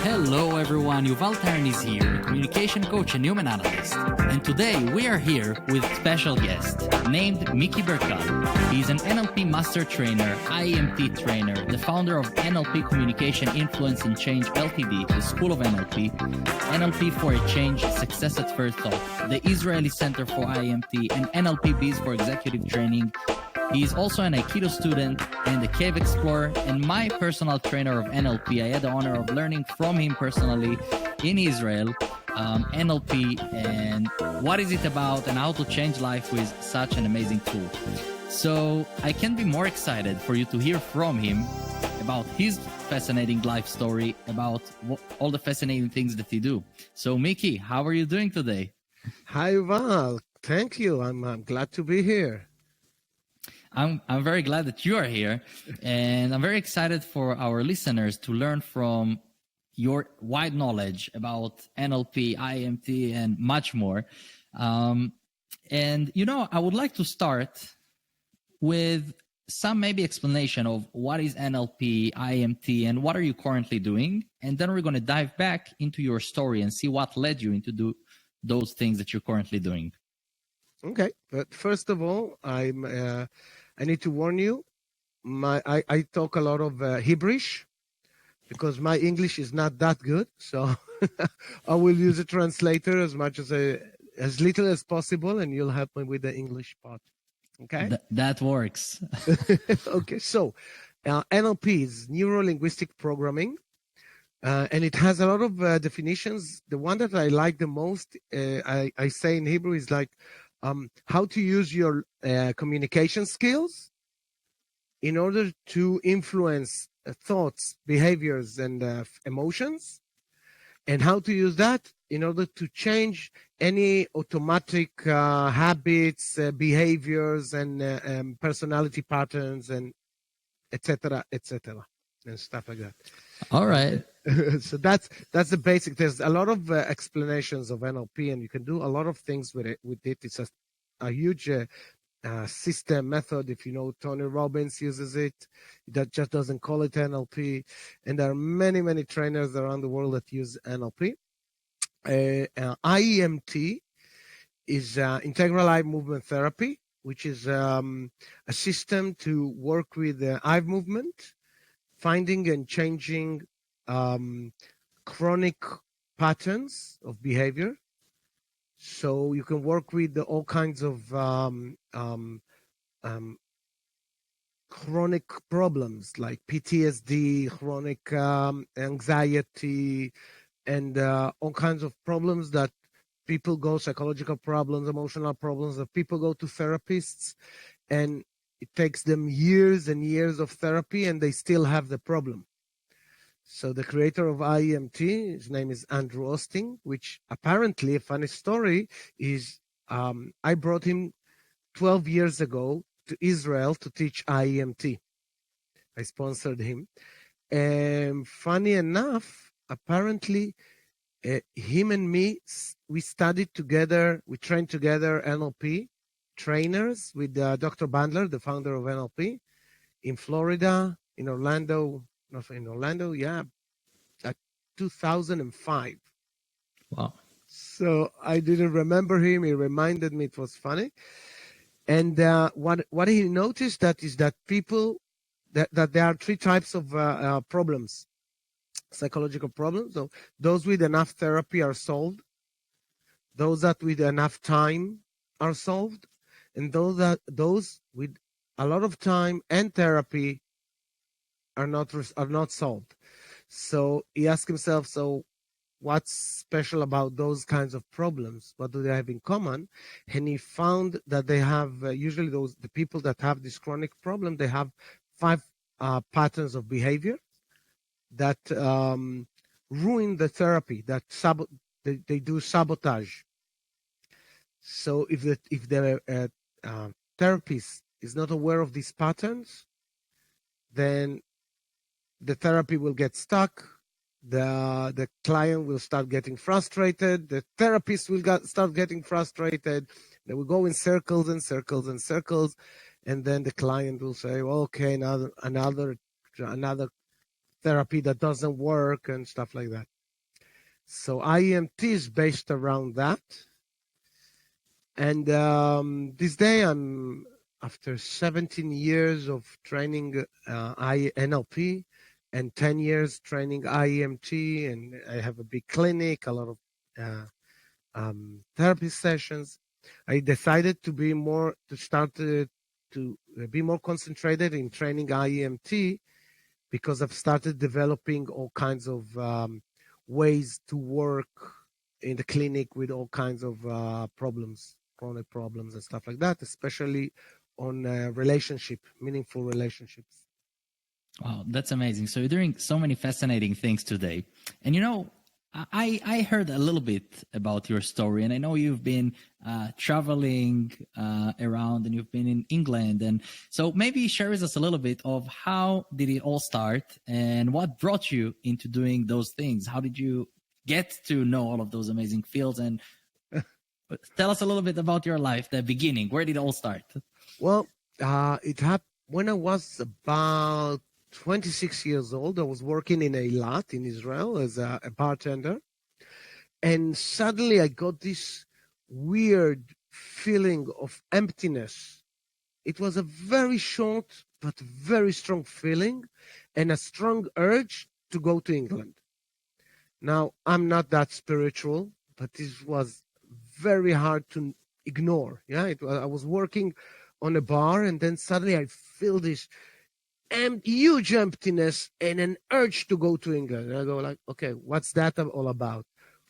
Hello everyone, Yuval Teren is here, communication coach and human analyst. And today we are here with a special guest named Mickey Berkal. He's an NLP master trainer, IEMT trainer, the founder of NLP Communication Influence and Change Ltd, the School of NLP, NLP for a Change, Success at First Thought, the Israeli Center for IEMT, and NLP Biz for Executive Training. He is also an Aikido student and a cave explorer and my personal trainer of NLP. I had the honor of learning from him personally in Israel, NLP and what is it about and how to change life with such an amazing tool. So I can't be more excited for you to hear from him about his fascinating life story, about all the fascinating things that he do. So Mickey, how are you doing today? Hi, Yuval. Thank you. I'm glad to be here. I'm very glad that you are here, and I'm very excited for our listeners to learn from your wide knowledge about NLP, IEMT, and much more. And, you know, I would like to start with some maybe explanation of what is NLP, IEMT, and what are you currently doing? And then we're going to dive back into your story and see what led you into those things that you're currently doing. Okay, but first of all, I need to warn you. I talk a lot of Hebrewish because my English is not that good. So I will use a translator as little as possible, and you'll help me with the English part. Okay, that works. Okay, so NLP is neuro linguistic programming. And it has a lot of definitions. The one that I like the most, I say in Hebrew, is like how to use your communication skills in order to influence thoughts, behaviors, and emotions, and how to use that in order to change any automatic habits, behaviors, and personality patterns, and etc., and stuff like that. All right. So that's the basic. There's a lot of explanations of NLP, and you can do a lot of things with it. It's a huge system method. If you know, Tony Robbins uses it. That just doesn't call it NLP. And there are many trainers around the world that use NLP. IEMT is integral eye movement therapy, which is a system to work with eye movement, finding and changing chronic patterns of behavior. So you can work with all kinds of chronic problems like PTSD, chronic anxiety, and all kinds of problems that people go, psychological problems, emotional problems, that people go to therapists, and it takes them years and years of therapy and they still have the problem. So the creator of IEMT, his name is Andrew Osting, which apparently, a funny story is, I brought him 12 years ago to Israel to teach IEMT. I sponsored him. And funny enough, apparently, him and me, we studied together, we trained together NLP trainers with Dr. Bandler, the founder of NLP, in Florida, in Orlando, 2005. Wow. So I didn't remember him. He reminded me. It was funny. And what he noticed that people, that there are three types of problems, psychological problems. So those with enough therapy are solved. Those that with enough time are solved. And those with a lot of time and therapy are not solved. So he asked himself, so what's special about those kinds of problems? What do they have in common? And he found that they have usually the people that have this chronic problem, they have 5 patterns of behavior that ruin the therapy, that they do sabotage. So if the therapist is not aware of these patterns, then the therapy will get stuck. The client will start getting frustrated. The therapist will start getting frustrated. They will go in circles and circles and circles, and then the client will say, well, okay, another therapy that doesn't work and stuff like that. So IEMT is based around that. And this day, after 17 years of training NLP and 10 years training IEMT, and I have a big clinic, a lot of therapy sessions. I decided to be more concentrated in training IEMT because I've started developing all kinds of ways to work in the clinic with all kinds of problems, chronic problems and stuff like that, especially on meaningful relationships. Wow, that's amazing. So you're doing so many fascinating things today. And I heard a little bit about your story, and I know you've been traveling around, and you've been in England. And so maybe share with us a little bit of how did it all start and what brought you into doing those things? How did you get to know all of those amazing fields? And tell us a little bit about your life, the beginning. Where did it all start? Well, it happened when I was about 26 years old. I was working in Eilat in Israel as a bartender. And suddenly I got this weird feeling of emptiness. It was a very short but very strong feeling and a strong urge to go to England. Now, I'm not that spiritual, but this was very hard to ignore. Yeah, I was working on a bar, and then suddenly I feel this huge emptiness and an urge to go to England. And I go like, okay, what's that all about?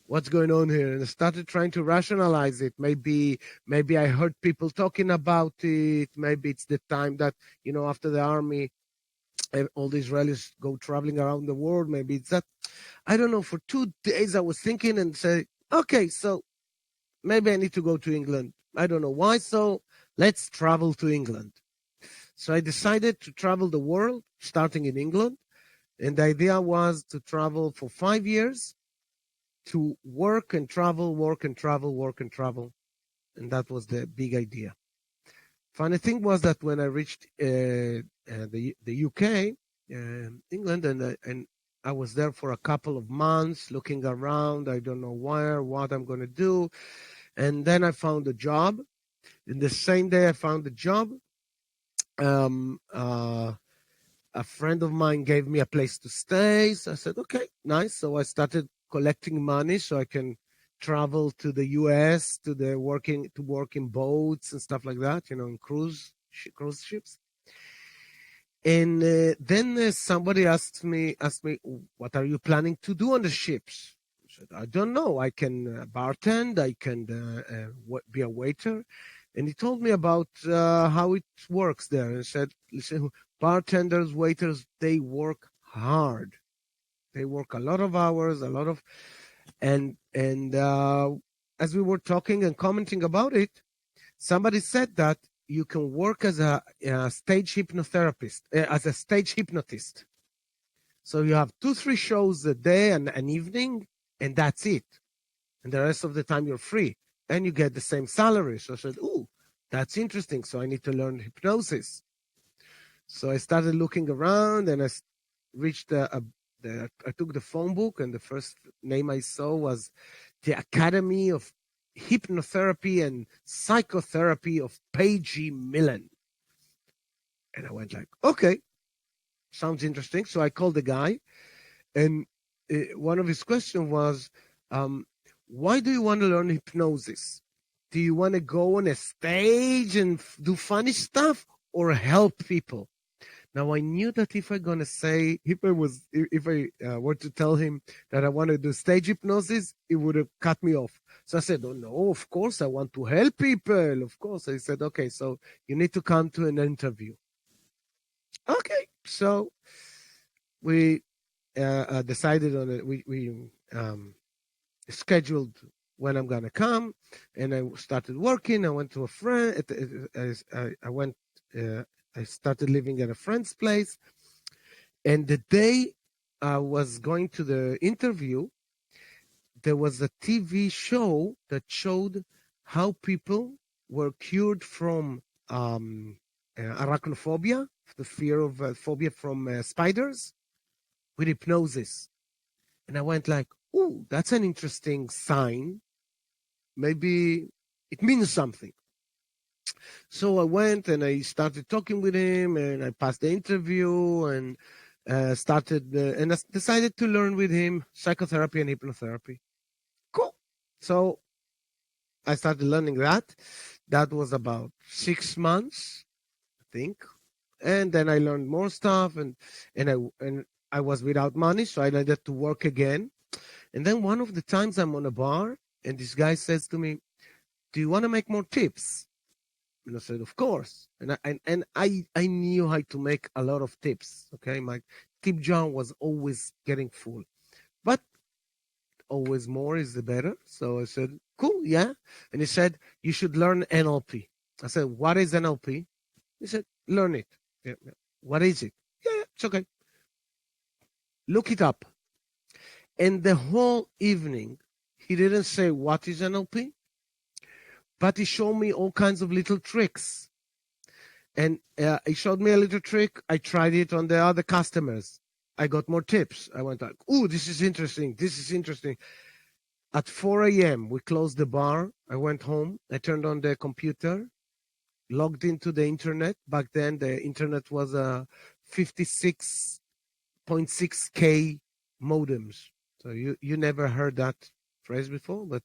What's going on here? And I started trying to rationalize it. Maybe I heard people talking about it. Maybe it's the time that, after the army, all the Israelis go traveling around the world. Maybe it's that. I don't know. For 2 days, I was thinking and say, okay, so maybe I need to go to England. I don't know why. So let's travel to England. So I decided to travel the world, starting in England. And the idea was to travel for 5 years, to work and travel, work and travel, work and travel. And that was the big idea. Funny thing was that when I reached the UK, England, and I was there for a couple of months looking around. I don't know what I'm going to do. And then I found a job. In the same day I found the job, a friend of mine gave me a place to stay. So I said, okay, nice. So I started collecting money so I can travel to the US to work in boats and stuff like that, in cruise ships. And then somebody asked me, what are you planning to do on the ships? I said, I don't know. I can bartend. I can be a waiter. And he told me about how it works there. And said, listen, bartenders, waiters, they work hard. They work a lot of hours, and as we were talking and commenting about it, somebody said that you can work as a stage hypnotherapist, as a stage hypnotist. So you have 2-3 shows a day and an evening, and that's it. And the rest of the time you're free, and you get the same salary. So I said, ooh, that's interesting. So I need to learn hypnosis. So I started looking around, and I reached I took the phone book, and the first name I saw was the Academy of Hypnotherapy and Psychotherapy of Pagey Millen. And I went like, okay, sounds interesting. So I called the guy, and one of his questions was, why do you want to learn hypnosis? Do you want to go on a stage and do funny stuff or help people? Now I knew that if I were to tell him that I want to do stage hypnosis, he would have cut me off. So I said, oh no, of course I want to help people. Of course. I said, okay, so you need to come to an interview. Okay, so we decided on it. We scheduled when I'm gonna come, and I started working. I went to a friend. I started living at a friend's place, and the day I was going to the interview, there was a TV show that showed how people were cured from arachnophobia, the fear of phobia from spiders, with hypnosis. And I went like, "Oh, that's an interesting sign. Maybe it means something." So I went and I started talking with him, and I passed the interview, and and I decided to learn with him psychotherapy and hypnotherapy. Cool. So I started learning that. That was about 6 months, I think. And then I learned more stuff, and I was without money, so I needed to work again. And then one of the times I'm on a bar, and this guy says to me, "Do you want to make more tips?" And I said, "Of course." And I knew how to make a lot of tips. Okay, my tip jar was always getting full, but always more is the better. So I said, "Cool, yeah." And he said, "You should learn NLP." I said, "What is NLP?" He said, "Learn it." Yeah, yeah. "What is it?" "Yeah, it's okay. Look it up." And the whole evening, he didn't say what is NLP, but he showed me all kinds of little tricks. And he showed me a little trick. I tried it on the other customers. I got more tips. I went like, "Oh, this is interesting. This is interesting." At 4 a.m., we closed the bar. I went home. I turned on the computer, logged into the internet. Back then, the internet was a 56.6K modems. So you never heard that phrase before, but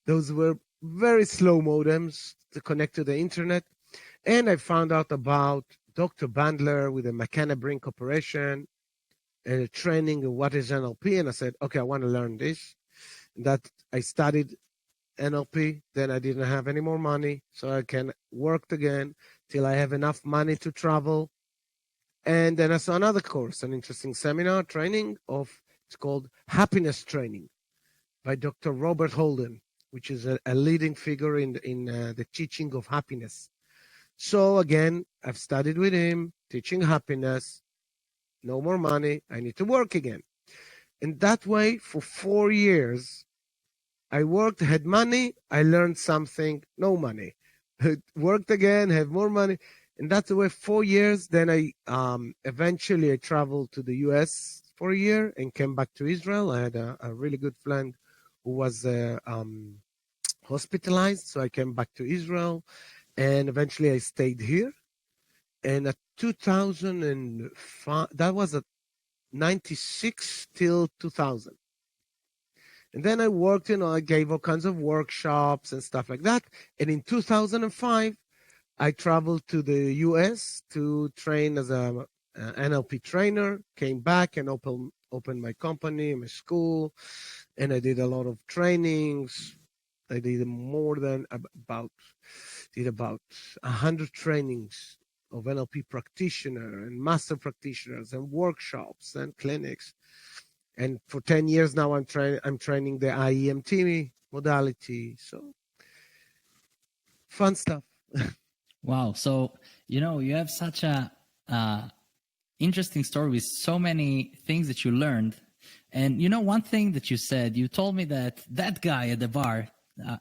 those were very slow modems to connect to the internet. And I found out about Dr. Bandler with the McKenna Brain Corporation and training of what is NLP. And I said, okay, I want to learn this. That I studied NLP. Then I didn't have any more money, so I can work again till I have enough money to travel. And then I saw another course, an interesting seminar training it's called Happiness Training by Dr. Robert Holden, which is a leading figure in the teaching of happiness. So again, I've studied with him, teaching happiness, no more money, I need to work again. And that way, for 4 years, I worked, had money, I learned something, no money. Worked again, have more money. And that's the way 4 years. Then eventually I traveled to the US for a year and came back to Israel. I had a really good friend who was hospitalized. So I came back to Israel and eventually I stayed here. And at 2005, that was at 96 till 2000. And then I worked, I gave all kinds of workshops and stuff like that. And in 2005, I traveled to the US to train as a NLP trainer, came back and opened my company, my school, and I did a lot of trainings. I did about 100 trainings of NLP practitioner and master practitioners and workshops and clinics. And for 10 years now, I'm training the IEMT modality. So fun stuff. Wow. So, you have such a interesting story with so many things that you learned. And one thing that you said, you told me that guy at the bar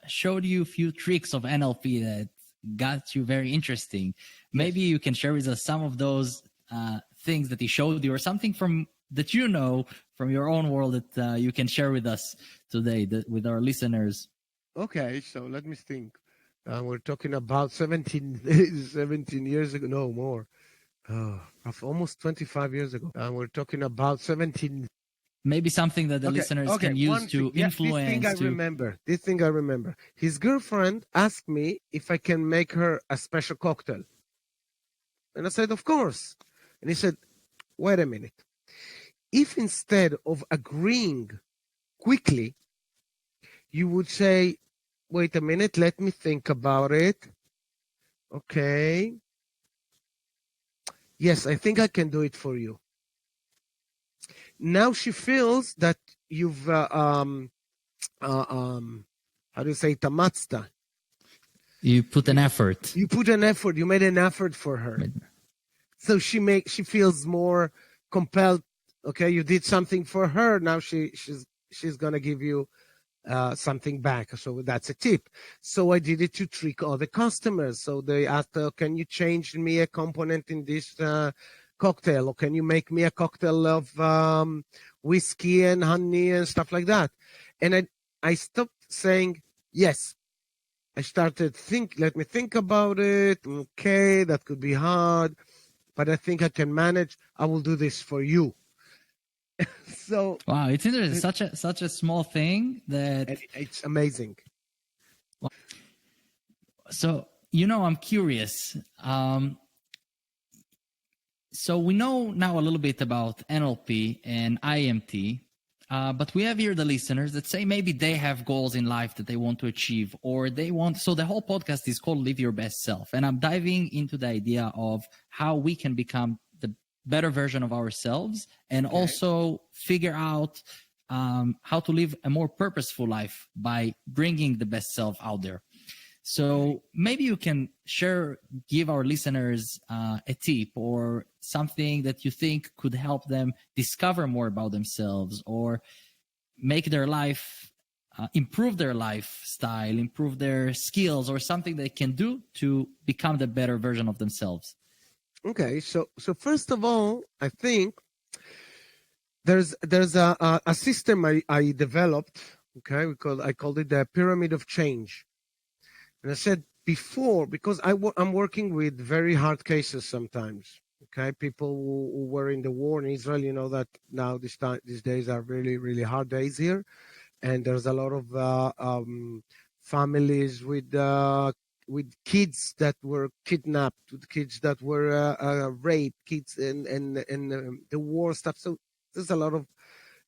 showed you a few tricks of NLP that got you very interesting. Maybe you can share with us some of those things that he showed you, or something that you know from your own world that you can share with us today, with our listeners. Okay, so let me think. We're talking about 17 years ago, no more. Almost 25 years ago. We're talking about 17. Maybe something that the listeners can use to influence. This thing I remember. His girlfriend asked me if I can make her a special cocktail. And I said, of course. And he said, wait a minute. If instead of agreeing quickly, you would say, wait a minute, let me think about it. Okay. Yes, I think I can do it for you. Now she feels that you've, how do you say, tamatzta. You put an effort. You put an effort. You made an effort for her. Right. So she feels more compelled. Okay, you did something for her. Now she's gonna give you something back. So that's a tip. So I did it to trick other customers. So they asked, can you change me a component in this cocktail, or can you make me a cocktail of whiskey and honey and stuff like that? And I stopped saying yes. I started let me think about it. Okay, that could be hard, but I think I can manage. I will do this for you. So wow, it's interesting. Such a small thing that it's amazing. So, I'm curious. So we know now a little bit about NLP and IEMT, but we have here the listeners that say maybe they have goals in life that they want to achieve, or they want. So the whole podcast is called Live Your Best Self. And I'm diving into the idea of how we can become the better version of ourselves, and also figure out how to live a more purposeful life by bringing the best self out there. So maybe you can give our listeners a tip or something that you think could help them discover more about themselves, or make their life, improve their lifestyle, improve their skills, or something they can do to become the better version of themselves. Okay, so first of all, I think there's a system I developed. Okay, I called it the pyramid of change. And I said before, because I'm working with very hard cases sometimes. Okay, people who were in the war in Israel, you know that now these days are really, really hard days here, and there's a lot of families with kids that were kidnapped, with kids that were raped, kids and the war stuff. So there's a lot of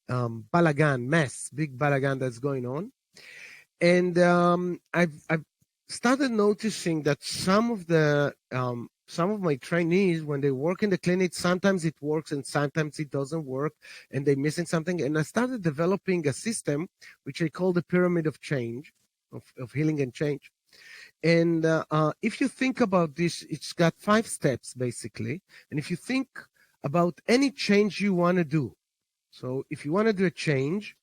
balagan, big balagan that's going on, and I've started noticing that some of my trainees, when they work in the clinic, sometimes it works and sometimes it doesn't work, and they're missing something. And I started developing a system which I call the pyramid of change, of healing and change. And if you think about this, it's got 5 steps basically. And if you think about any change you want to do, so if you want to do a change,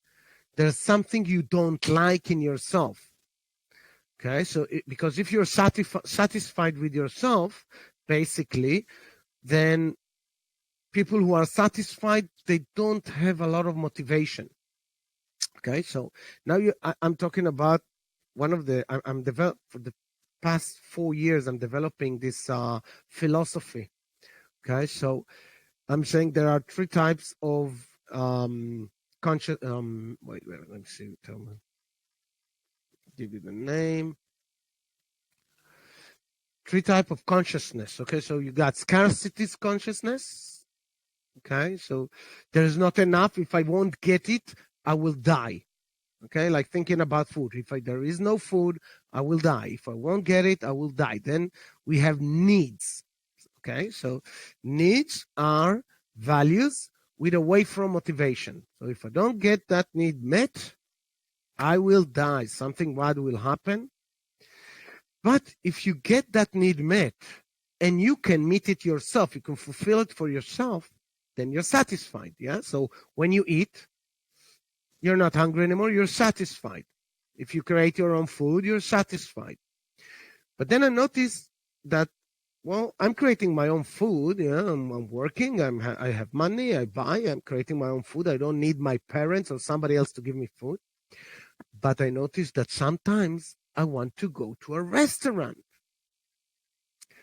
there's something you don't like in yourself. Okay, so because if you're satisfied with yourself, basically, then people who are satisfied, they don't have a lot of motivation. Okay, so now I'm talking about one of the, I'm developed for the past 4 years, I'm developing this philosophy. Okay, so I'm saying there are 3 types of conscious, wait, let me see, tell me. Give you the name. 3 types of consciousness. Okay, so you got scarcity consciousness. Okay, so there's not enough. If I won't get it, I will die. Okay, like thinking about food. If there is no food, I will die. If I won't get it, I will die. Then we have needs. Okay, so needs are values with away from motivation. So if I don't get that need met, I will die. Something bad will happen. But if you get that need met and you can meet it yourself, you can fulfill it for yourself, then you're satisfied. Yeah. So when you eat, you're not hungry anymore. You're satisfied. If you create your own food, you're satisfied. But then I noticed that, well, I'm creating my own food. Yeah, I'm working. I have money. I buy. I'm creating my own food. I don't need my parents or somebody else to give me food. But I noticed that sometimes I want to go to a restaurant.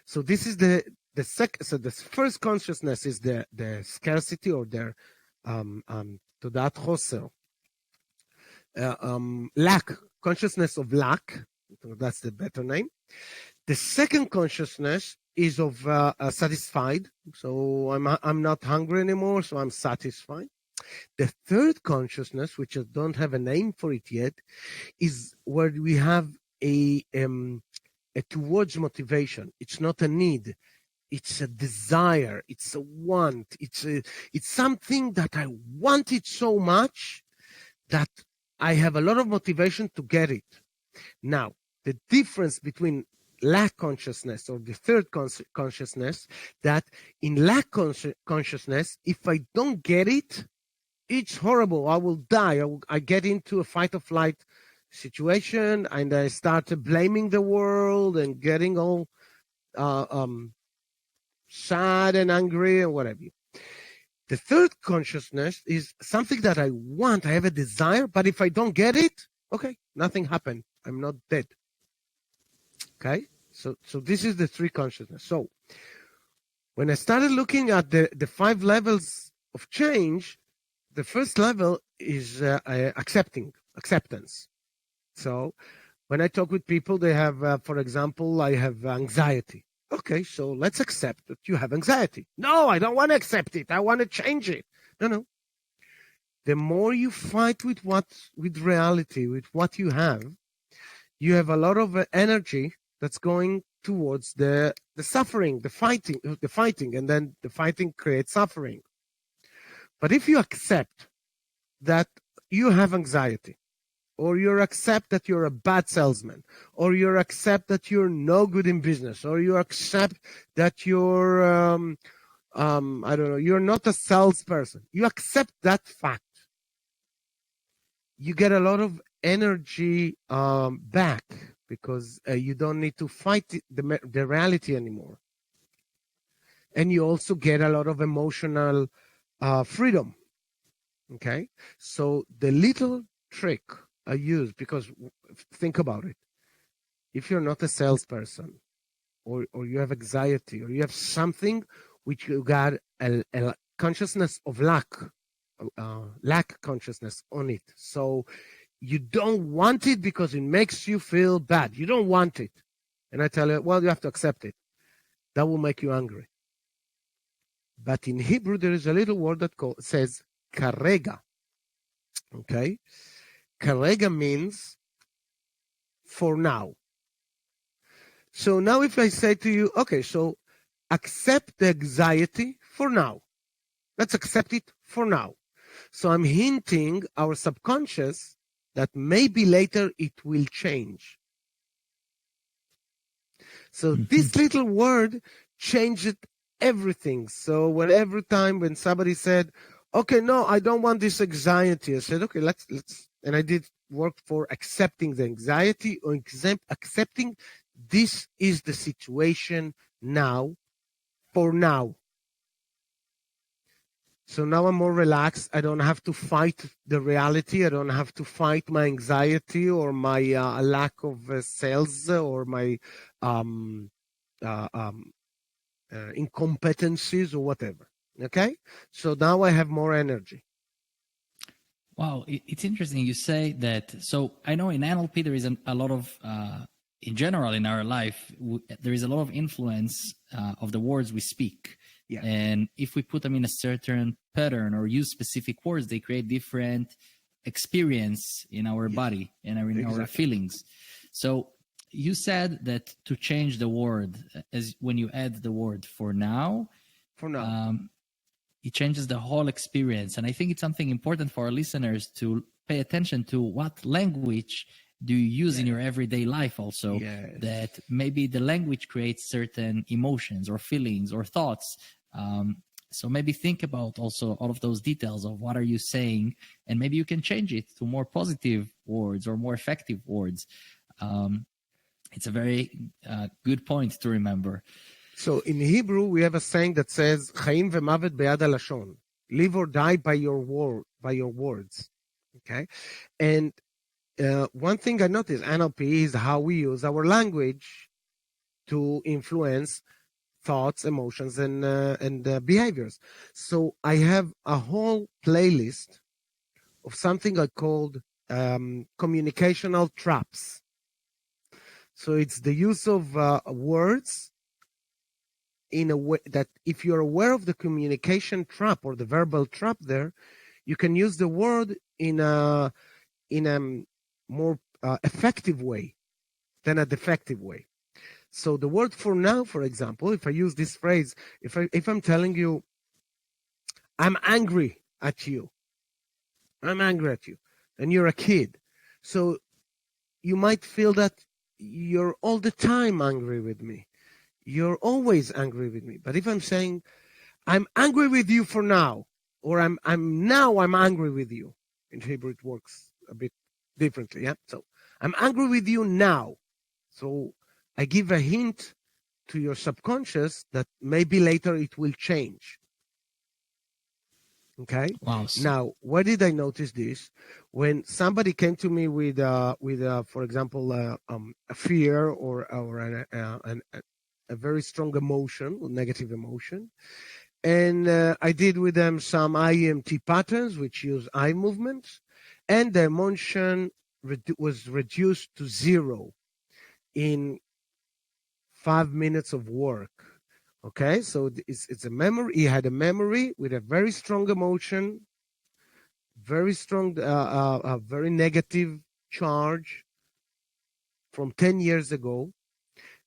So this is the second. So the first consciousness is the scarcity, or their todat choser, lack, consciousness of lack. That's the better name. The second consciousness is of satisfied. So I'm not hungry anymore, so I'm satisfied. The third consciousness, which I don't have a name for it yet, is where we have a towards motivation. It's not a need. It's a desire. It's a want. It's something that I want it so much that I have a lot of motivation to get it. Now, the difference between lack consciousness or the third consciousness, that in lack consciousness, if I don't get it, it's horrible. I will die. I get into a fight or flight situation, and I started blaming the world and getting all sad and angry and whatever. The third consciousness is something that I want. I have a desire, but if I don't get it, okay, nothing happened. I'm not dead. Okay, so this is the three consciousness. So when I started looking at the 5 levels of change, the first level is acceptance. So when I talk with people, they have, for example, I have anxiety. Okay, so let's accept that you have anxiety. No, I don't want to accept it. I want to change it. No. The more you fight with reality, with what you have a lot of energy that's going towards the suffering, the fighting, and then the fighting creates suffering. But if you accept that you have anxiety, or you accept that you're a bad salesman, or you accept that you're no good in business, or you accept that you're, I don't know, you're not a salesperson. You accept that fact. You get a lot of energy back because you don't need to fight the reality anymore. And you also get a lot of emotional freedom. Okay? So the little trick I use, because think about it. If you're not a salesperson, or you have anxiety, or you have something which you got a consciousness of lack consciousness on it. So you don't want it because it makes you feel bad. You don't want it. And I tell you, well, you have to accept it. That will make you angry. But in Hebrew, there is a little word that says karega. Okay? Karega means for now. So now if I say to you, okay, so accept the anxiety for now. Let's accept it for now. So I'm hinting our subconscious that maybe later it will change. So this little word changed everything. So every time when somebody said, okay, no, I don't want this anxiety, I said, okay, let's, and I did work for accepting the anxiety, or accepting this is the situation now, for now. So now I'm more relaxed. I don't have to fight the reality. I don't have to fight my anxiety or my lack of sales or my incompetencies or whatever. Okay? So now I have more energy. Wow, it's interesting you say that. So I know in NLP there is a lot of, in general in our life, there is a lot of influence of the words we speak. Yeah. And if we put them in a certain pattern or use specific words, they create different experience in our body and in our feelings. So you said that to change the word, as when you add the word for now, it changes the whole experience. And I think it's something important for our listeners to pay attention to. What language do you use in your everyday life also? That maybe the language creates certain emotions or feelings or thoughts. So maybe think about also all of those details of what are you saying, and maybe you can change it to more positive words or more effective words. It's a very good point to remember. So in Hebrew, we have a saying that says, "Chaim v'mavet beyad halashon," live or die by your words. Okay, and one thing I noticed, NLP, is how we use our language to influence thoughts, emotions, and behaviors. So I have a whole playlist of something I called communicational traps. So it's the use of words in a way that if you're aware of the communication trap or the verbal trap there, you can use the word in a more effective way than a defective way. So the word for now, for example, if I use this phrase, if I'm telling you, I'm angry at you, and you're a kid, so you might feel that you're all the time angry with me. You're always angry with me. But if I'm saying, I'm angry with you for now, or I'm angry with you, in Hebrew it works a bit differently. Yeah. So I'm angry with you now. So I give a hint to your subconscious that maybe later it will change. Okay. Wow. Now, where did I notice this? When somebody came to me with for example, a fear or a very strong emotion, or negative emotion, and I did with them some IEMT patterns, which use eye movements, and the emotion was reduced to 0 in 5 minutes of work. Okay, so it's a memory. He had a memory with a very strong emotion, very strong, very negative charge from 10 years ago,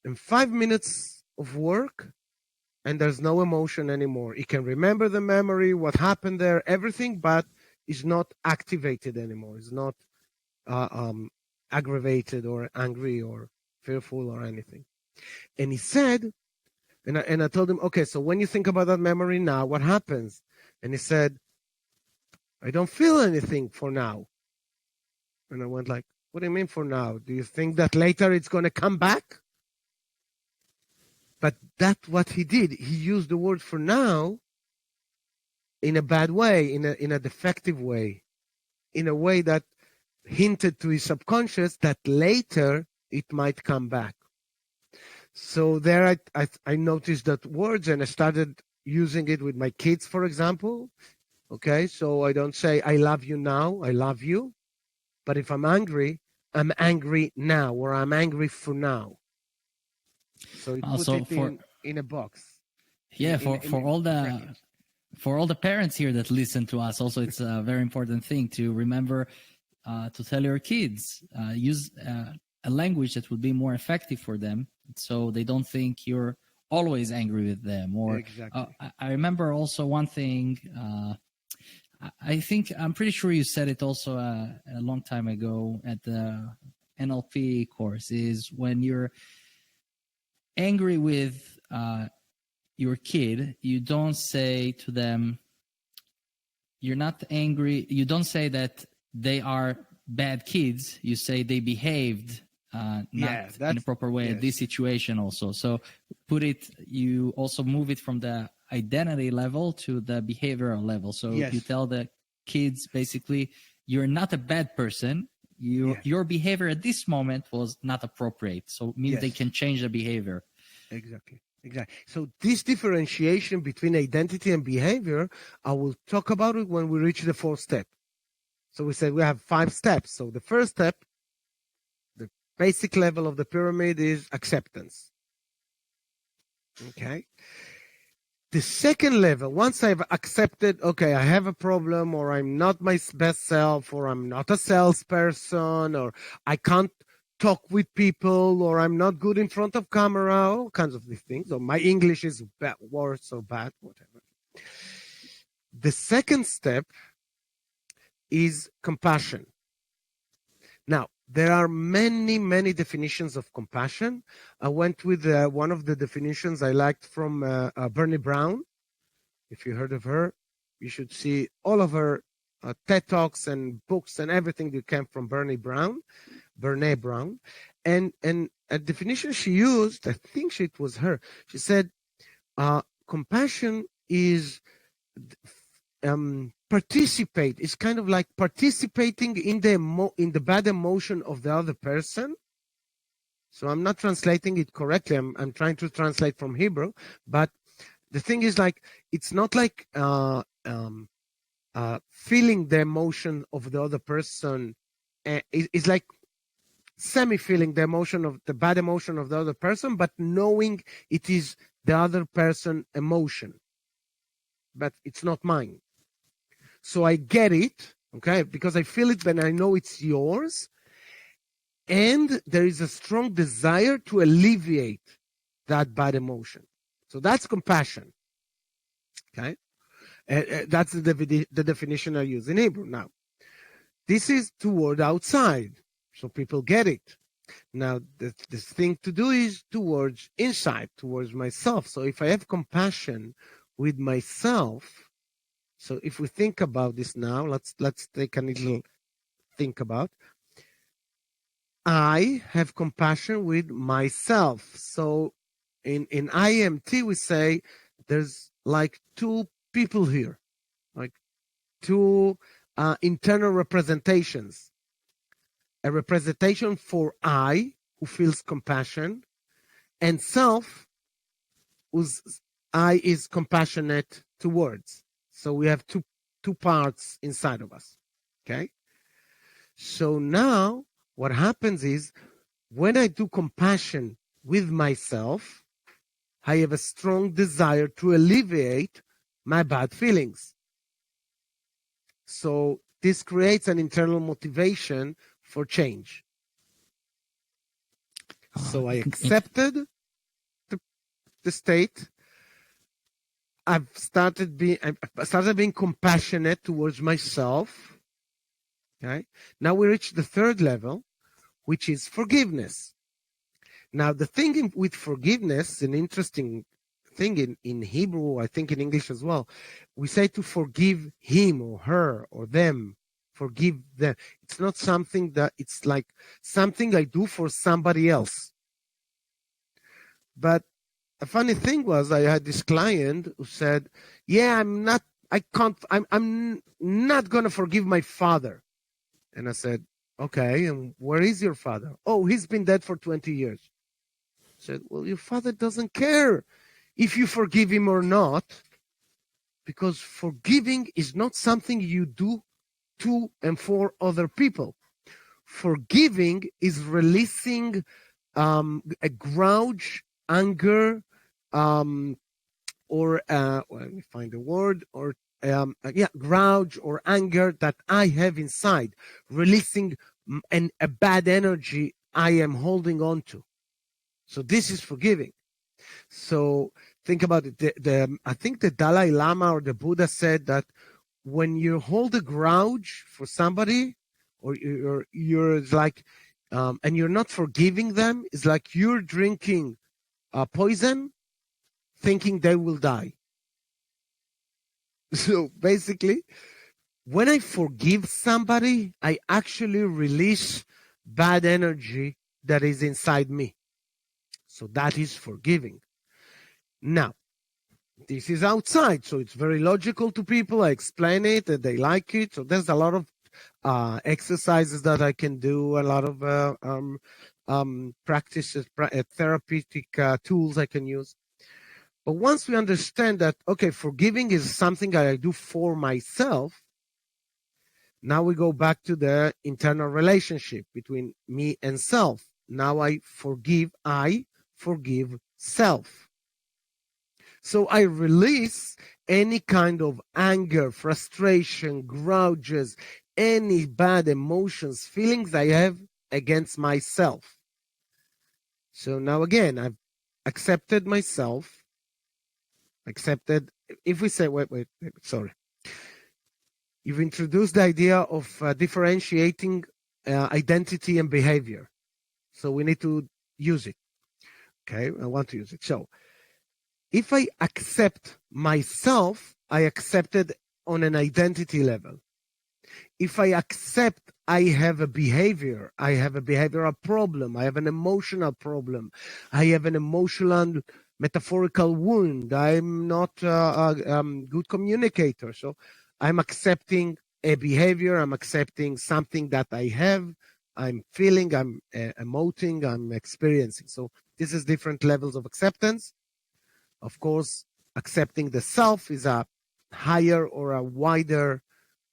and 5 minutes of work, and there's no emotion anymore. He can remember the memory, what happened there, everything, but is not activated anymore. It's not aggravated or angry or fearful or anything. And he said, and I told him, okay, so when you think about that memory now, what happens? And he said, I don't feel anything for now. And I went like, what do you mean for now? Do you think that later it's going to come back? But that's what he did. He used the word for now in a bad way, in a defective way, in a way that hinted to his subconscious that later it might come back. So there I noticed that words, and I started using it with my kids, for example. Okay, so I don't say I love you now, I love you. But if I'm angry now, or I'm angry for now. So it put it in a box. Yeah, for all the parents here that listen to us, also it's a very important thing to remember to tell your kids, use a language that would be more effective for them, so they don't think you're always angry with them. Or exactly. I remember also one thing. I'm pretty sure you said it also a long time ago at the NLP course, is when you're angry with your kid, you don't say to them, you're not angry. You don't say that they are bad kids. You say they behaved not in a proper way at this situation also. So you also move it from the identity level to the behavioral level. So you tell the kids basically, you're not a bad person. Your behavior at this moment was not appropriate. So it means they can change the behavior. Exactly. So this differentiation between identity and behavior, I will talk about it when we reach the 4th step. So we said we have 5 steps. So the first step, the basic level of the pyramid, is acceptance. Okay. The second level, once I've accepted, okay, I have a problem, or I'm not my best self, or I'm not a salesperson, or I can't talk with people, or I'm not good in front of camera, all kinds of these things, or my English is worse or bad, whatever. The second step is compassion. Now, there are many, many definitions of compassion. I went with one of the definitions I liked from Brené Brown. If you heard of her, you should see all of her TED Talks and books and everything that came from Brené Brown. And a definition she used, I think it was her, she said, compassion is participate. It's kind of like participating in the bad emotion of the other person. So I'm not translating it correctly. I'm trying to translate from Hebrew, but the thing is, like, it's not like feeling the emotion of the other person. It's like semi-feeling the emotion of the bad emotion of the other person, but knowing it is the other person emotion, but it's not mine. So I get it, okay, because I feel it when I know it's yours. And there is a strong desire to alleviate that bad emotion. So that's compassion, okay? That's the definition I use in Hebrew. Now, this is toward outside, so people get it. Now, the thing to do is towards inside, towards myself. So if I have compassion with myself, so if we think about this now, let's take a little think about. I have compassion with myself. So in IEMT, we say there's like two people here, like two internal representations. A representation for I, who feels compassion, and self, whose I is compassionate towards. So we have two parts inside of us. Okay. So now what happens is when I do compassion with myself, I have a strong desire to alleviate my bad feelings. So this creates an internal motivation for change. So I accepted the state. I started being compassionate towards myself. Okay. Now we reach the third level, which is forgiveness. Now the thing with forgiveness, an interesting thing in Hebrew, I think in English as well, we say to forgive him or her or them, forgive them. It's not something that it's like something I do for somebody else. But a funny thing was I had this client who said, yeah, I'm not going to forgive my father. And I said, okay, and where is your father? Oh, he's been dead for 20 years. I said, well, your father doesn't care if you forgive him or not, because forgiving is not something you do to and for other people. Forgiving is releasing a grudge, anger, or let me find the word, or grouge or anger that I have inside, releasing a bad energy I am holding on to. So this is forgiving. So think about it. I think the Dalai Lama or the Buddha said that when you hold a grudge for somebody, or you're like, and you're not forgiving them, it's like you're drinking poison, thinking they will die. So basically, when I forgive somebody, I actually release bad energy that is inside me. So that is forgiving. Now, this is outside, so it's very logical to people. I explain it and they like it. So there's a lot of exercises that I can do, a lot of practices, therapeutic tools I can use. But once we understand that, okay, forgiving is something that I do for myself, now we go back to the internal relationship between me and self. Now I forgive self. So I release any kind of anger, frustration, grudges, any bad emotions, feelings I have against myself. So now again, I've accepted myself. If we say, wait, sorry. You've introduced the idea of differentiating identity and behavior. So we need to use it. Okay, I want to use it. So if I accept myself, I accept it on an identity level. If I accept I have a behavior, I have a behavioral problem, I have an emotional problem, I have an emotional metaphorical wound, I'm not a good communicator. So I'm accepting a behavior, I'm accepting something that I have, I'm feeling, I'm emoting, I'm experiencing. So this is different levels of acceptance. Of course, accepting the self is a higher or a wider,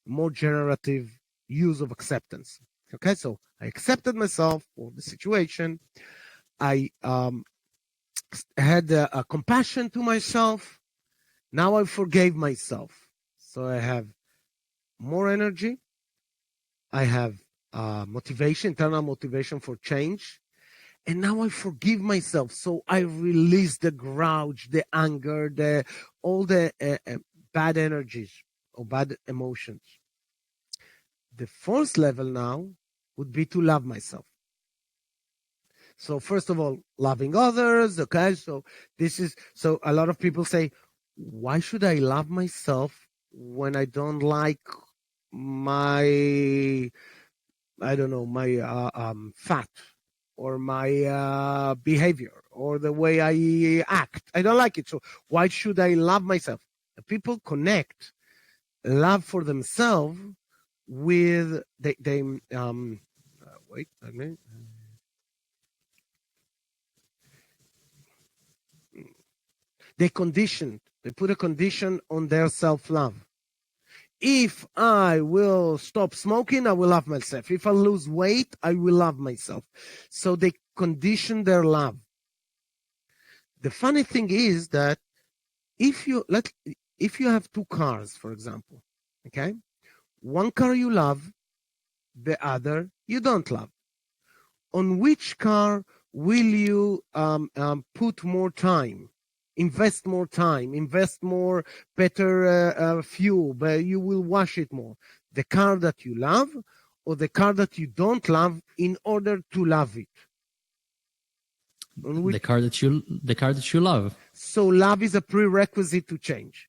more generative use of acceptance. Okay, so I accepted myself for the situation. I had a compassion to myself. Now I forgave myself. So I have more energy. I have motivation, internal motivation for change. And now I forgive myself. So I release the grudge, the anger, all the bad energies or bad emotions. The fourth level now would be to love myself. So first of all, loving others. Okay. So a lot of people say, why should I love myself when I don't like my fat? or my behavior or the way I act. I don't like it. So why should I love myself? People connect love for themselves with wait a minute. They put a condition on their self-love. If I will stop smoking, I will love myself. If I lose weight, I will love myself. So they condition their love. The funny thing is that if you have two cars, for example, okay, one car you love, the other you don't love. On which car will you put more time, invest more time, invest more better fuel, but you will wash it more? The car that you love or the car that you don't love in order to love it? The car that you love. So love is a prerequisite to change.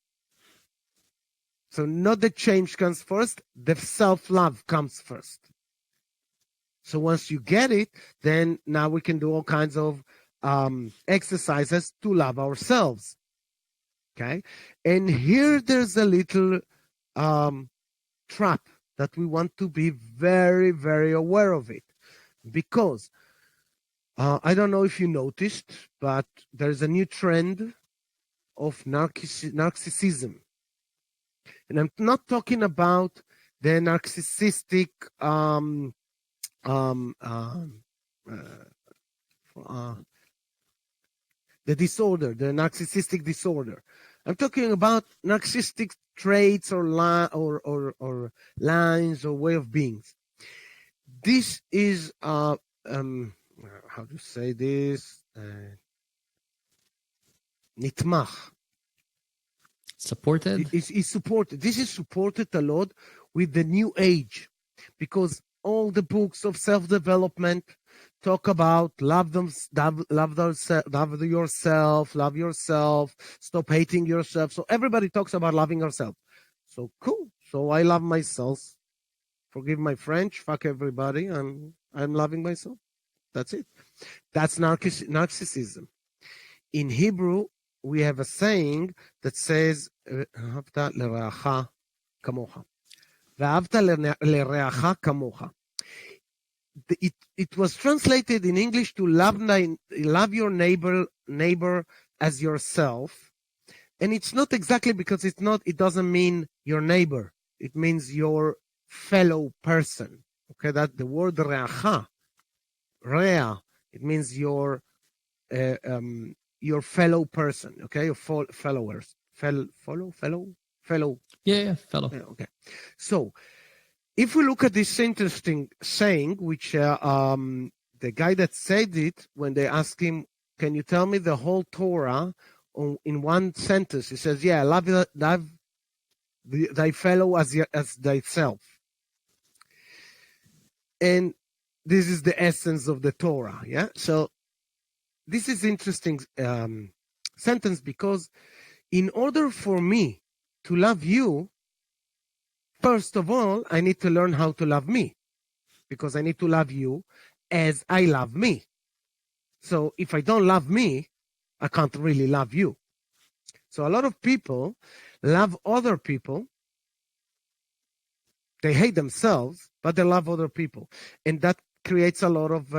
So not the change comes first, the self-love comes first. So once you get it, then now we can do all kinds of exercises to love ourselves. Okay? And here there's a little trap that we want to be very, very aware of it. Because I don't know if you noticed, but there's a new trend of narcissism. And I'm not talking about the narcissistic the disorder, the narcissistic disorder. I'm talking about narcissistic traits or lines or way of beings. This is how to say this? Nitmach. Supported? Is supported. This is supported a lot with the new age, because all the books of self-development talk about love yourself, stop hating yourself. So everybody talks about loving yourself. So cool. So I love myself. Forgive my French. Fuck everybody. I'm loving myself. That's it. That's narcissism. In Hebrew, we have a saying that says, "Ahavta l'reacha kamocha." Ve'ahavta l'reacha kamocha. It was translated in English to love your neighbor as yourself, and it's not exactly, because it doesn't mean your neighbor. It means your fellow person. Okay, that the word reacha, rea, it means your fellow person. Okay, your followers, fellow. Yeah, fellow. Okay, so if we look at this interesting saying, which the guy that said it, when they asked him, "Can you tell me the whole Torah in one sentence?" He says, "Yeah, love thy fellow as thyself." And this is the essence of the Torah. Yeah. So this is interesting sentence, because in order for me to love you, first of all, I need to learn how to love me, because I need to love you as I love me. So if I don't love me, I can't really love you. So a lot of people love other people. They hate themselves, but they love other people. And that creates a lot of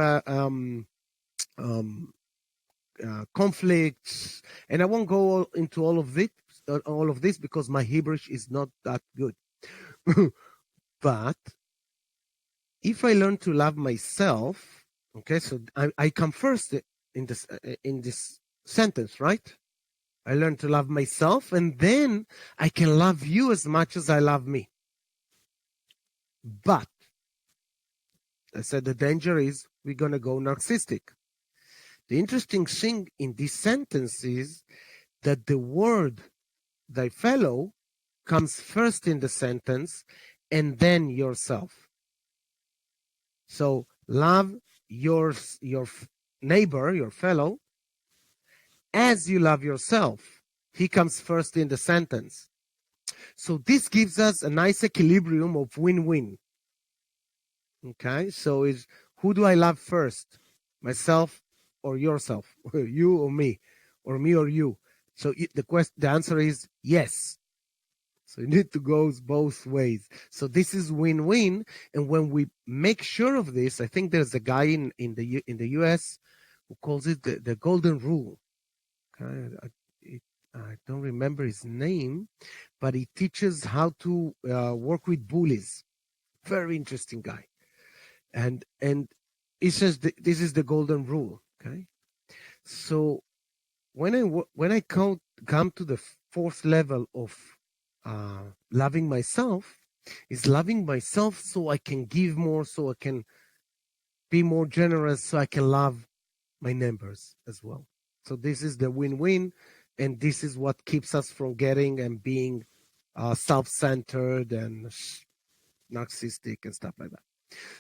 conflicts. And I won't go into all of this because my Hebrew is not that good. But if I learn to love myself, okay, so I come first in this sentence, right? I learn to love myself, and then I can love you as much as I love me. But I said the danger is we're going to go narcissistic. The interesting thing in this sentence is that the word thy fellow comes first in the sentence and then yourself. So love your neighbor, your fellow, as you love yourself. He comes first in the sentence. So this gives us a nice equilibrium of win-win. Okay, so who do I love first? myself or yourself, you or me or you. So the answer is yes. So you need to go both ways. So this is win-win. And when we make sure of this, I think there's a guy in the US who calls it the golden rule. Okay? I don't remember his name, but he teaches how to work with bullies. Very interesting guy. And he says this is the golden rule. Okay. So when I come to the fourth level of loving myself, is loving myself so I can give more, so I can be more generous, so I can love my neighbors as well. So this is the win-win, and this is what keeps us from getting and being self-centered and narcissistic and stuff like that.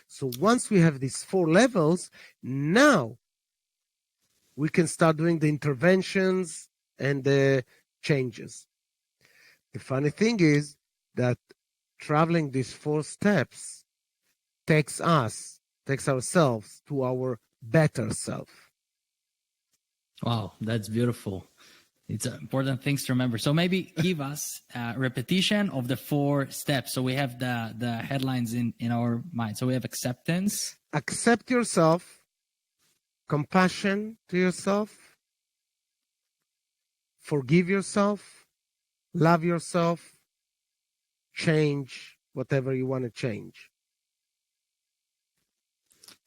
So once we have these four levels, now we can start doing the interventions and the changes. The funny thing is that traveling these four steps takes ourselves to our better self. Wow, that's beautiful. It's important things to remember. So maybe give us a repetition of the four steps. So we have the headlines in our mind. So we have acceptance. Accept yourself, compassion to yourself, forgive yourself, love yourself, change whatever you want to change.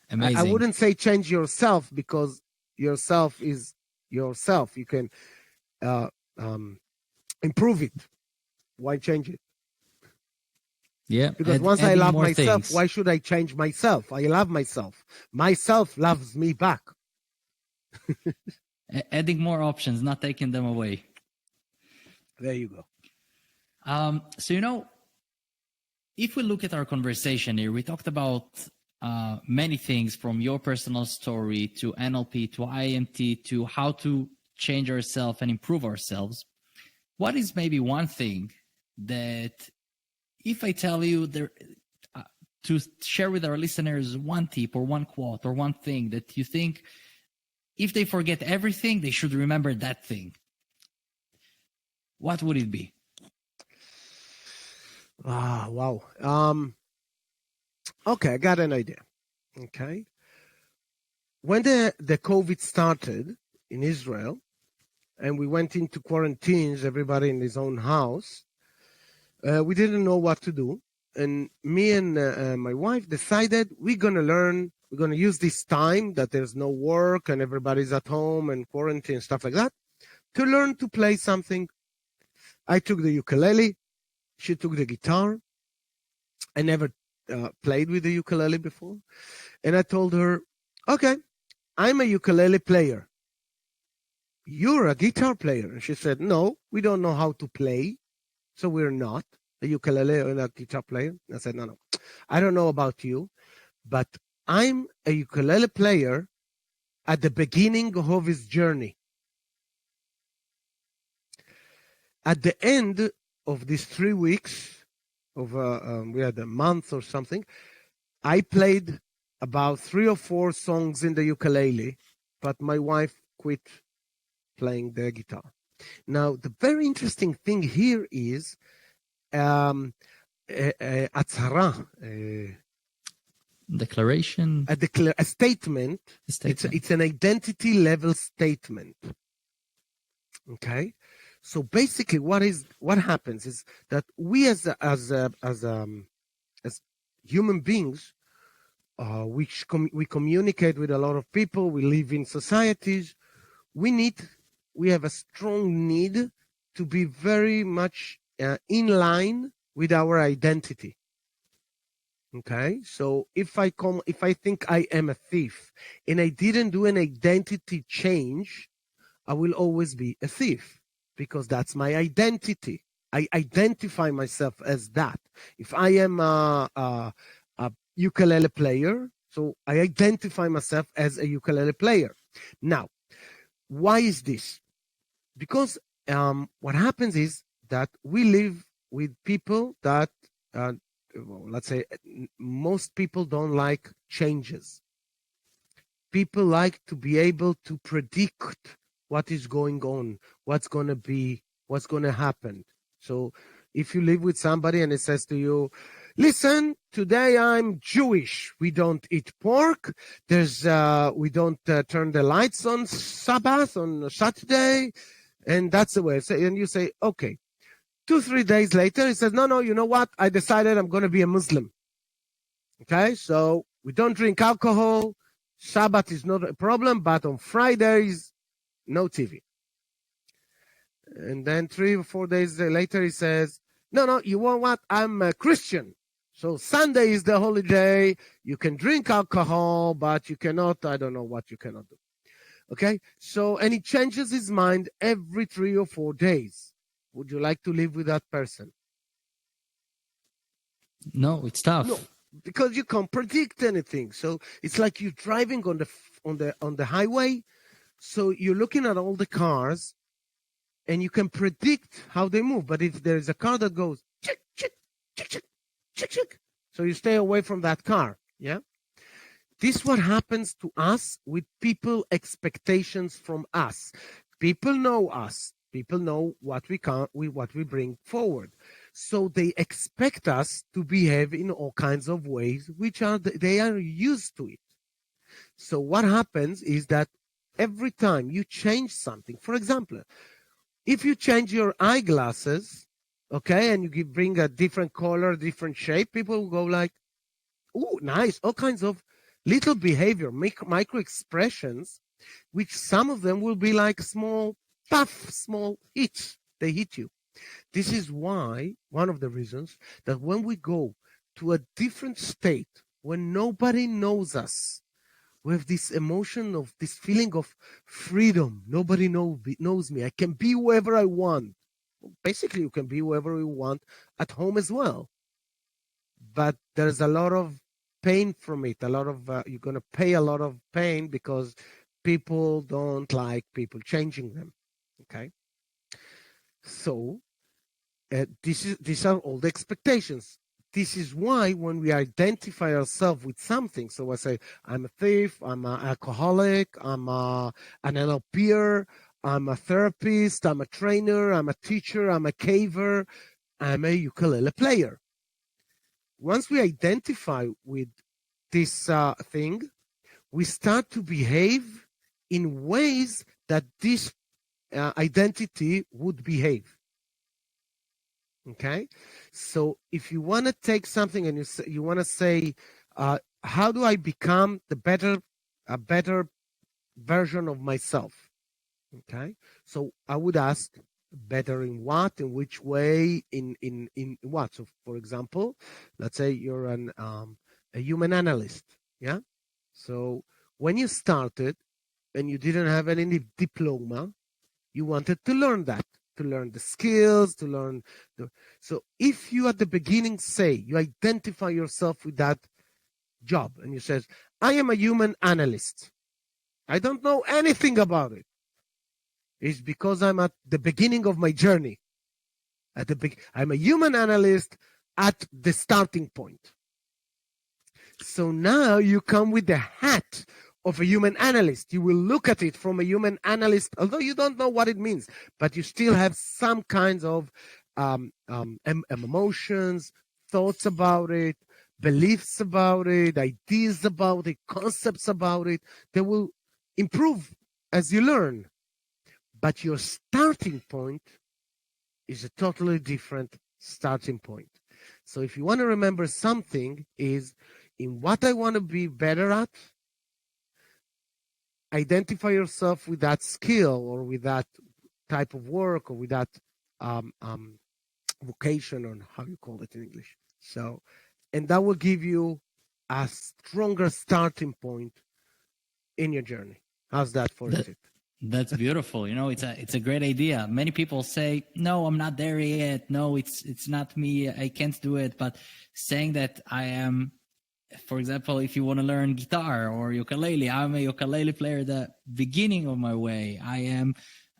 Amazing. I wouldn't say change yourself, because yourself is yourself. You can improve it. Why change it? Yeah. Because once I love myself, things. why should I change myself? I love myself. Myself loves me back. Adding more options, not taking them away. There you go. So, if we look at our conversation here, we talked about many things, from your personal story to NLP to IEMT to how to change ourselves and improve ourselves. What is maybe one thing that, if I tell you there, to share with our listeners one tip or one quote or one thing that you think, if they forget everything, they should remember that thing, what would it be? Wow. Okay, I got an idea. Okay. When the COVID started in Israel and we went into quarantines, everybody in his own house, we didn't know what to do. And me and my wife decided we're going to use this time that there's no work and everybody's at home and quarantine and stuff like that, to learn to play something. I took the ukulele. She took the guitar. I never played with the ukulele before. And I told her, okay, I'm a ukulele player. You're a guitar player. And she said, no, we don't know how to play. So we're not a ukulele or a guitar player. I said, no. I don't know about you, but I'm a ukulele player at the beginning of his journey. At the end of these 3 weeks, we had a month or something, I played about 3 or 4 songs in the ukulele, but my wife quit playing the guitar. Now, the very interesting thing here is הצהרה, Declaration. a statement. It's an identity level statement. Okay, so basically, what happens is that we as human beings, we communicate with a lot of people. We live in societies. We have a strong need to be very much in line with our identity. Okay, so if I think I am a thief and I didn't do an identity change, I will always be a thief, because that's my identity. I identify myself as that. If I am a ukulele player, so I identify myself as a ukulele player. Now, why is this? Because what happens is that we live with people that, let's say, most people don't like changes. people like to be able to predict what is going on, what's going to be, what's going to happen. So if you live with somebody and it says to you, listen, today I'm Jewish. We don't eat pork. We don't turn the lights on Sabbath, on Saturday. And that's the way. And you say, okay. 2-3 days later, he says, no, you know what? I decided I'm going to be a Muslim. Okay, so we don't drink alcohol. Shabbat is not a problem, but on Fridays, no TV. And then 3 or 4 days later, he says, no, you know what? I'm a Christian. So Sunday is the holiday. You can drink alcohol, but you cannot, I don't know what you cannot do. Okay, so, and he changes his mind every 3 or 4 days. Would you like to live with that person? No, it's tough. No, because you can't predict anything. So it's like you're driving on the highway. So you're looking at all the cars, and you can predict how they move. But if there is a car that goes chick chick chick chick chick chick, so you stay away from that car. Yeah, this is what happens to us with people expectations from us. People know us. People know what we bring forward. So they expect us to behave in all kinds of ways, they are used to it. So what happens is that every time you change something, for example, if you change your eyeglasses, okay, and you bring a different color, different shape, people will go like, "Oh, nice!" All kinds of little behavior, micro expressions, which some of them will be like small hits. They hit you. This is why, one of the reasons, that when we go to a different state, when nobody knows us, we have this emotion of this feeling of freedom. Nobody knows me. I can be whoever I want. Basically, you can be whoever you want at home as well. But there's a lot of pain from it. You're going to pay a lot of pain because people don't like people changing them. Okay? So, these are all the expectations. This is why when we identify ourselves with something, so I say, I'm a thief, I'm an alcoholic, I'm an NLPer, I'm a therapist, I'm a trainer, I'm a teacher, I'm a caver, I'm a ukulele player. Once we identify with this thing, we start to behave in ways that this identity would behave. Okay, so if you want to take something and you want to say, how do I become a better version of myself? Okay, so I would ask, better in what, in which way, in what? So, for example, let's say you're a human analyst. Yeah, so when you started and you didn't have any diploma, you wanted to learn that. To learn the skills, so if you at the beginning say you identify yourself with that job and you says, I am a human analyst, I don't know anything about it, it's because I'm at the beginning of my journey. I'm a human analyst at the starting point. So now you come with the hat of a human analyst. You will look at it from a human analyst, although you don't know what it means, but you still have some kinds of emotions, thoughts about it, beliefs about it, ideas about it, concepts about it. They will improve as you learn. But your starting point is a totally different starting point. So if you want to remember something, is in what I want to be better at, identify yourself with that skill or with that type of work or with that vocation, or how you call it in English. So, and that will give you a stronger starting point in your journey. How's that for a tip? That's beautiful. You know, it's a great idea. Many people say, no, I'm not there yet. No, it's not me. I can't do it. But saying that I am, for example, if you want to learn guitar or ukulele, I'm a ukulele player at the beginning of my way. I am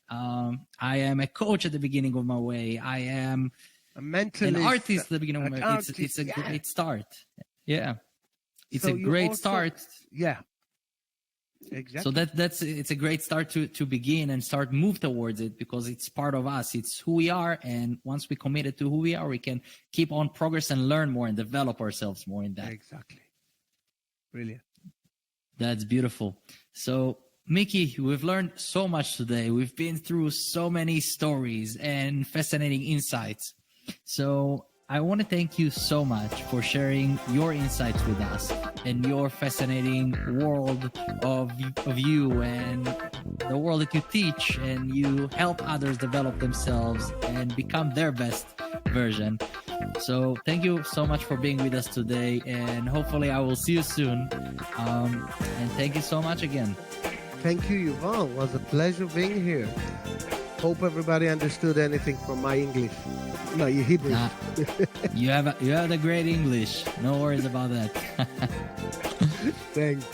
a coach at the beginning of my way. I am an artist at the beginning of my way. It's a great start. Yeah. It's a great start. Yeah. Exactly. So it's a great start to begin and start move towards it, because it's part of us. It's who we are, and once we committed to who we are, we can keep on progress and learn more and develop ourselves more in that. Exactly. Brilliant. That's beautiful. So, Mickey, we've learned so much today. We've been through so many stories and fascinating insights. So I want to thank you so much for sharing your insights with us and your fascinating world of you and the world that you teach, and you help others develop themselves and become their best version. So thank you so much for being with us today, and hopefully I will see you soon. And thank you so much again. Thank you, Yuval. It was a pleasure being here. Hope everybody understood anything from my English. No, you Hebrew. You have the great English. No worries about that. Thanks.